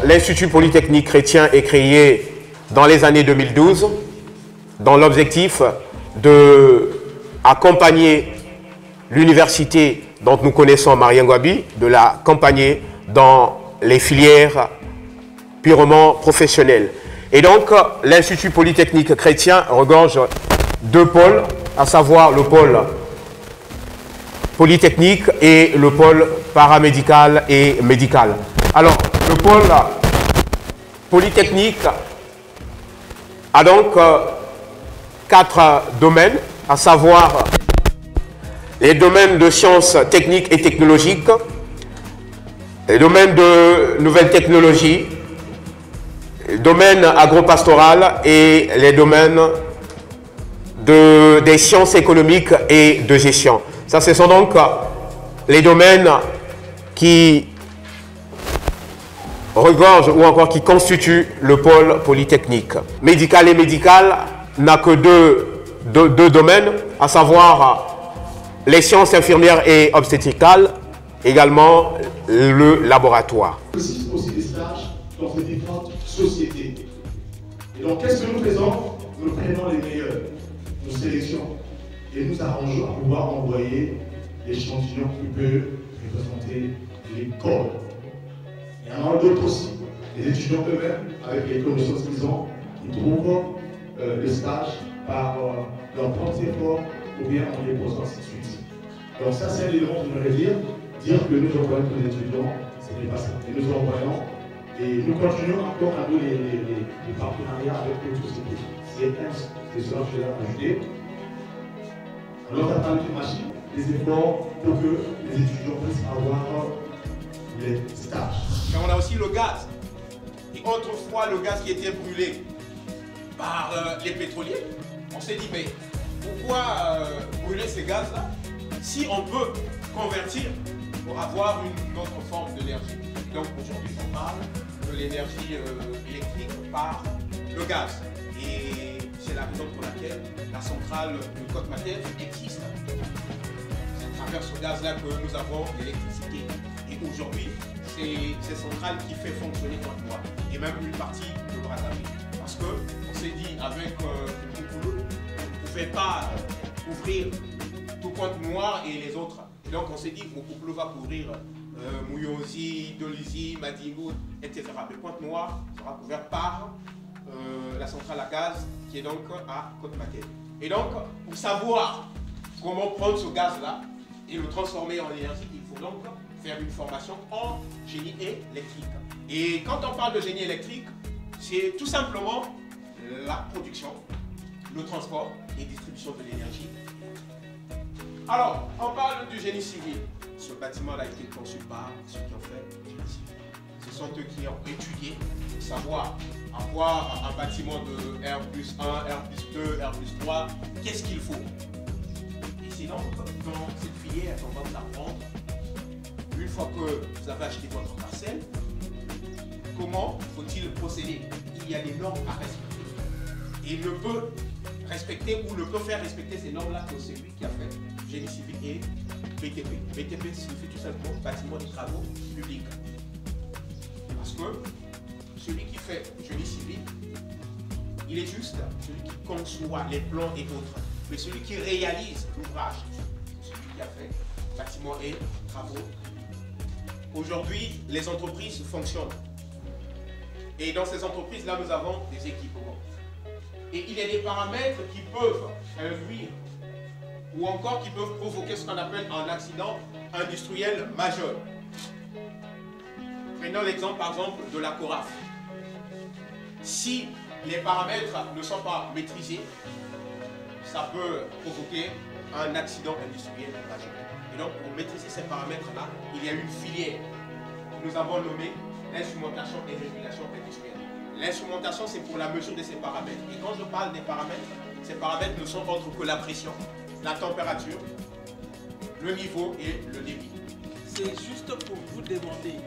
l'Institut Polytechnique Chrétien est créé dans les années 2012 dans l'objectif d'accompagner l'université dont nous connaissons Mariengouabi, de l'accompagner dans les filières purement professionnelles. Et donc, l'Institut Polytechnique Chrétien regorge deux pôles, à savoir le pôle polytechnique et le pôle paramédical et médical. Alors, le pôle polytechnique a donc 4 domaines, à savoir les domaines de sciences techniques et technologiques, les domaines de nouvelles technologies, les domaines agropastoral et les domaines des sciences économiques et de gestion. Ça, ce sont donc les domaines qui regorgent ou encore qui constituent le pôle polytechnique. Médical et médical n'a que deux domaines, à savoir les sciences infirmières et obstétricales, également le laboratoire. Aussi des stages dans ces différentes sociétés. Et donc, qu'est-ce que nous faisons? Nous prenons les meilleurs, nous sélectionnons et nous arrangeons à pouvoir envoyer l'échantillon qui peut représenter l'école. Il y en a d'autres aussi, les étudiants eux-mêmes, avec les connaissances qu'ils ont, ils trouvent le stage par leur propre effort ou bien en les posant ainsi de suite. Donc ça, c'est un élément que je voudrais dire que nous envoyons tous les étudiants, ce n'est pas ça. Et nous envoyons, et nous continuons encore à nous les partenariats avec d'autres sociétés. C'est cela que je vais ajouter. Alors, on a une machine, des efforts pour que les étudiants puissent avoir les stages. Mais on a aussi le gaz. Et autrefois, le gaz qui était brûlé par les pétroliers, on s'est dit, mais pourquoi brûler ces gaz-là si on peut convertir pour avoir une autre forme d'énergie? Donc aujourd'hui, on parle de l'énergie électrique par le gaz. Et c'est la raison pour laquelle la centrale de Côte-Maquette existe. C'est à travers ce gaz-là que nous avons l'électricité. Et aujourd'hui, c'est cette centrale qui fait fonctionner Pointe-Noire et même une partie de Brazzaville. Parce qu'on s'est dit avec Moukoulou, on ne pouvait pas couvrir tout Pointe-Noire et les autres. Et donc on s'est dit que Moukoulou va couvrir Mouyonzi, Dolizy, Madingout, etc. Mais Pointe-Noire sera couvert par la centrale à gaz qui est donc à Côte-Maquette. Et donc, pour savoir comment prendre ce gaz-là et le transformer en énergie, il faut donc faire une formation en génie électrique. Et quand on parle de génie électrique, c'est tout simplement la production, le transport et distribution de l'énergie. Alors, on parle du génie civil. Ce bâtiment a été conçu par ceux qui ont fait le génie civil. Ce sont eux qui ont étudié pour savoir avoir un bâtiment de R+1, R+2, R+3, qu'est-ce qu'il faut. Et c'est donc dans cette filière qu'on va vous apprendre, une fois que vous avez acheté votre parcelle, comment faut-il procéder? Il y a des normes à respecter. Et il ne peut respecter ou ne peut faire respecter ces normes-là que celui qui a fait génie civil et BTP. BTP signifie tout simplement bâtiment de travaux publics. Parce que celui qui fait génie civil, il est juste celui qui conçoit les plans et autres. Mais celui qui réalise l'ouvrage, celui qui a fait bâtiment et travaux. Aujourd'hui, les entreprises fonctionnent. Et dans ces entreprises-là, nous avons des équipements. Et il y a des paramètres qui peuvent induire ou encore qui peuvent provoquer ce qu'on appelle un accident industriel majeur. Prenons l'exemple par exemple de la CORAF. Si les paramètres ne sont pas maîtrisés, ça peut provoquer un accident industriel majeur. Et donc pour maîtriser ces paramètres-là, il y a une filière que nous avons nommée l'instrumentation et régulation industrielle. L'instrumentation, c'est pour la mesure de ces paramètres. Et quand je parle des paramètres, ces paramètres ne sont autres que la pression, la température, le niveau et le débit. C'est juste pour vous demander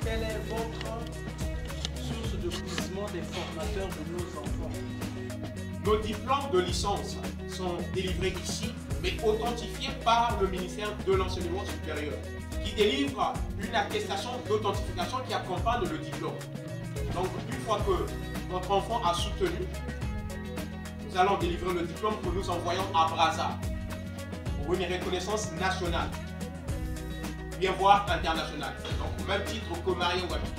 quelle est votre source de puisement des formateurs de nos enfants. Nos diplômes de licence sont délivrés ici, mais authentifiés par le ministère de l'Enseignement supérieur, qui délivre une attestation d'authentification qui accompagne le diplôme. Donc, une fois que votre enfant a soutenu, nous allons délivrer le diplôme que nous envoyons à Brazza pour une reconnaissance nationale, bien voire internationale. Donc, au même titre que Marion Wabi.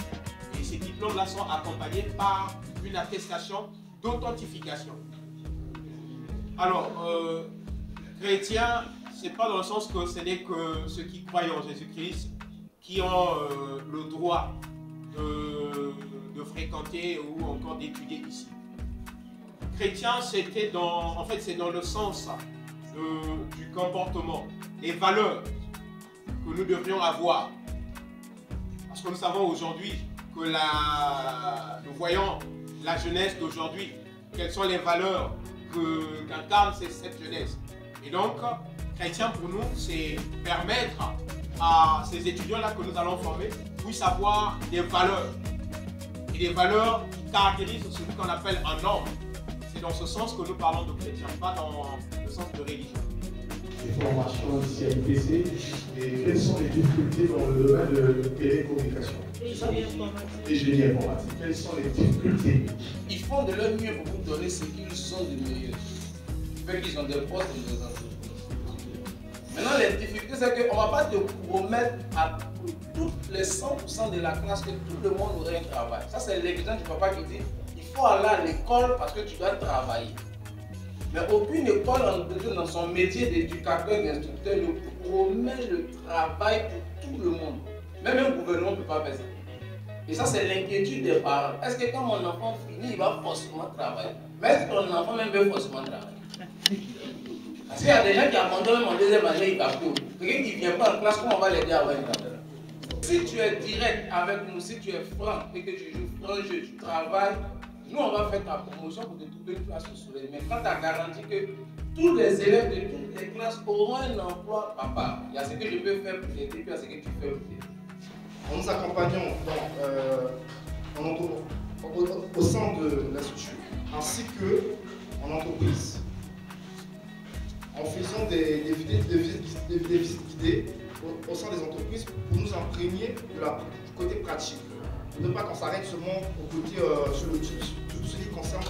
Et ces diplômes-là sont accompagnés par une attestation d'authentification. Alors, chrétien, c'est pas dans le sens que ce n'est que ceux qui croient en Jésus-Christ qui ont le droit de fréquenter ou encore d'étudier ici. Chrétien, c'était en fait, c'est dans le sens du comportement, des valeurs que nous devrions avoir. Parce que nous savons aujourd'hui que nous voyons la jeunesse d'aujourd'hui, quelles sont les valeurs qu'incarne cette jeunesse. Et donc, chrétien pour nous, c'est permettre à ces étudiants-là que nous allons former puissent avoir des valeurs. Et des valeurs qui caractérisent ce qu'on appelle un homme. C'est dans ce sens que nous parlons de chrétien, pas dans le sens de religion. Les formations ici à IPC, et quelles sont les difficultés dans le domaine de télécommunication et génie informatique? Quelles sont les difficultés? Ils font de leur mieux pour vous donner ce qu'ils sont de meilleurs. Fait qu'ils ont des postes dans des entreprises. Maintenant, les difficultés, c'est qu'on ne va pas te promettre à toutes les 100% de la classe que tout le monde aurait un travail. Ça, c'est l'exemple du papa qui dit il faut aller à l'école parce que tu dois travailler. Mais aucune école dans son métier d'éducateur, d'instructeur ne promet le travail pour tout le monde. Même un gouvernement ne peut pas faire ça. Et ça, c'est l'inquiétude des parents. Est-ce que quand mon enfant finit, il va forcément travailler? Mais est-ce que ton enfant même veut forcément travailler? Parce qu'il y a des gens qui abandonnent en deuxième année, il va plus. Quelqu'un qui ne vient pas en classe, comment on va l'aider à avoir une carrière? Si tu es direct avec nous, si tu es franc et que tu joues franc jeu, tu travailles, nous on va faire ta promotion pour te trouver une place au soleil. Mais quand tu as garanti que tous les élèves de toutes les classes auront un emploi, papa, il y a ce que je peux faire pour t'aider, puis il y a ce que tu fais pour t'aider. Nous accompagnons au sein de l'institut ainsi qu'en entreprise en faisant des visites guidées au sein des entreprises pour nous imprégner du côté pratique. Pour ne pas qu'on s'arrête seulement au côté sur tout ce qui concerne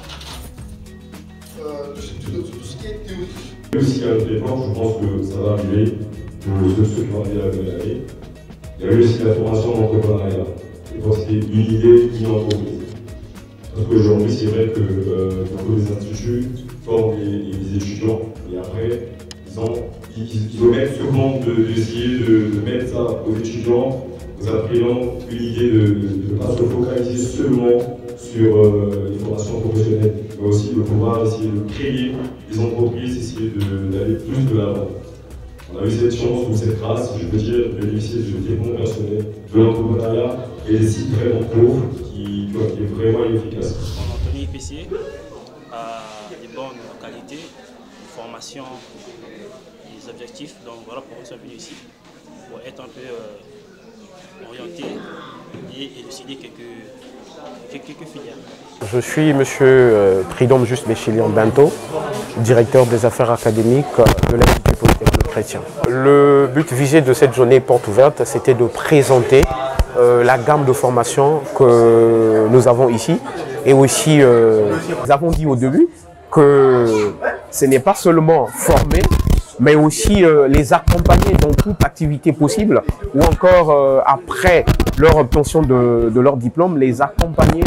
tout ce qui est théorique. Aussi à notre époque, je pense que ça va arriver pour ceux qui vont arriver la nouvelle année. Il y a eu aussi la formation d'entrepreneuriat. Et pour c'était une idée, une entreprise. Parce qu'aujourd'hui, c'est vrai que beaucoup des instituts forment des étudiants et après, ils omettent sûrement d'essayer de mettre ça aux étudiants, aux apprenants, une idée de ne pas se focaliser seulement sur les formations professionnelles, mais aussi de pouvoir essayer de créer des entreprises, essayer d'aller plus de l'avant. On a eu cette chance ou cette grâce, je peux dire, de bénéficier du développement personnel, de l'entrepreneuriat et des sites vraiment pauvres qui est vraiment efficace. On a tenu IPC à des bonnes qualités, une formation, des objectifs. Donc voilà pourquoi nous sommes venus ici, pour être un peu orientés et élucider quelques filières. Je suis M. Tridom Juste Béchilian Bento, directeur des affaires académiques de l'Institut Polytechnique Chrétien. Le but visé de cette journée porte ouverte, c'était de présenter la gamme de formations que nous avons ici. Et aussi, nous avons dit au début que ce n'est pas seulement former, mais aussi les accompagner dans toute activité possible, ou encore après leur obtention de leur diplôme, les accompagner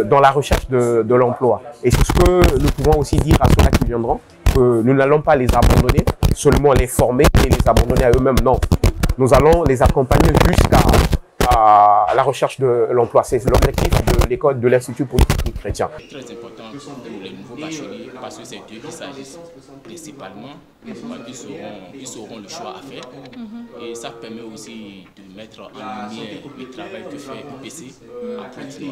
dans la recherche de l'emploi. Et c'est ce que nous pouvons aussi dire à ceux-là qui viendront, que nous n'allons pas les abandonner, seulement les former et les abandonner à eux-mêmes, non. Nous allons les accompagner jusqu'à la recherche de l'emploi. C'est l'objectif de l'école de l'Institut Polytechnique Chrétien. C'est très important pour les nouveaux bacheliers parce que c'est d'eux qui s'agissent principalement. Ils sauront le choix à faire. Et ça permet aussi de mettre en lumière le travail que fait UPC en continu.